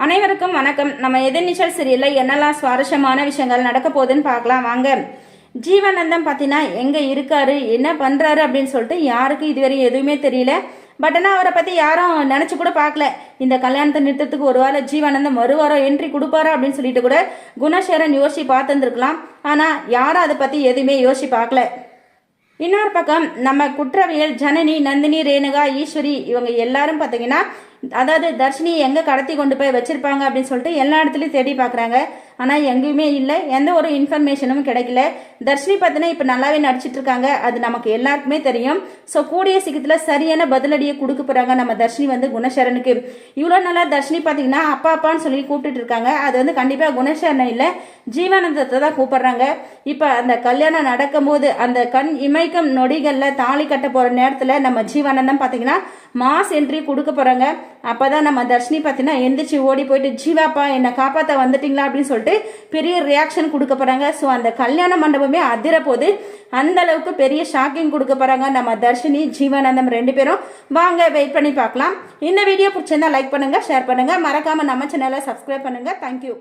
அனைவருக்கும் வணக்கம். நம்ம எதிர்நீச்சல் சீரியல்ல என்னெல்லாம் சுவாரஸ்யமான விஷயங்கள் நடக்க போகுதுன்னு பார்க்கலாம் வாங்க. ஜீவானந்தம் பார்த்தீங்கன்னா எங்கே இருக்காரு, என்ன பண்ணுறாரு அப்படின்னு சொல்லிட்டு யாருக்கும் இதுவரையும் எதுவுமே தெரியல. பட் ஆனால் அவரை பற்றி யாரும் நினச்சி கூட பார்க்கல. இந்த கல்யாணத்தை நிறுத்தத்துக்கு ஒரு வேளை ஜீவானந்தம் வருவாரோ, என்ட்ரி கொடுப்பாரோ அப்படின்னு சொல்லிட்டு கூட குணசேகரன் யோசிச்சு பார்த்துருந்துருக்கலாம். ஆனால் யாரும் அதை பற்றி எதுவுமே யோசிச்சு பார்க்கல. இன்னொரு பக்கம் நம்ம குற்றவியல் ஜனனி, நந்தினி, ரேணுகா, ஈஸ்வரி இவங்க எல்லாரும் பார்த்தீங்கன்னா அதாவது தர்ஷினி எங்கே கடத்தி கொண்டு போய் வச்சிருப்பாங்க அப்படின்னு சொல்லிட்டு எல்லா இடத்துலையும் தேடி பார்க்குறாங்க. ஆனால் எங்கேயுமே இல்லை, எந்த ஒரு இன்ஃபர்மேஷனும் கிடைக்கல. தர்ஷினி பார்த்தீங்கன்னா இப்போ நல்லாவே நடிச்சிட்டு இருக்காங்க, அது நமக்கு எல்லாருக்குமே தெரியும். ஸோ கூடிய சீக்கிரத்தில் சரியான பதிலடியை கொடுக்க போகிறாங்க நம்ம தர்ஷினி குணசேகரனுக்கு. இவ்வளோ நாளாக தர்ஷினி பார்த்தீங்கன்னா அப்பா அப்பான்னு சொல்லி கூப்பிட்டுட்டு இருக்காங்க. அது கண்டிப்பாக குணசேகரன் இல்லை, ஜீவானந்தத்தை தான் கூப்பிடுறாங்க. இப்போ அந்த கல்யாணம் நடக்கும்போது அந்த கண் இமைக்கும் நொடிகளில் தாலி கட்ட போகிற நேரத்தில் நம்ம ஜீவானந்தம் பார்த்தீங்கன்னா மாஸ் என்ட்ரி கொடுக்க போகிறாங்க. அப்போ தான் நம்ம தர்ஷினி பார்த்தீங்கன்னா எந்திரிச்சு ஓடி போயிட்டு ஜீவாப்பா என்னை காப்பாற்ற வந்துட்டீங்களா அப்படின்னு சொல்லிட்டு பெரிய ரியாக்ஷன் கொடுக்க போகிறாங்க. ஸோ அந்த கல்யாண மண்டபமே அதிர போது அந்த அளவுக்கு பெரிய ஷாக்கிங் கொடுக்க போகிறாங்க நம்ம தர்ஷினி, ஜீவானந்தம் ரெண்டு பேரும். வாங்க வெயிட் பண்ணி பார்க்கலாம். இந்த வீடியோ பிடிச்சிருந்தா லைக் பண்ணுங்கள், ஷேர் பண்ணுங்கள், மறக்காமல் நம்ம சேனலை சப்ஸ்கிரைப் பண்ணுங்கள். தேங்க்யூ.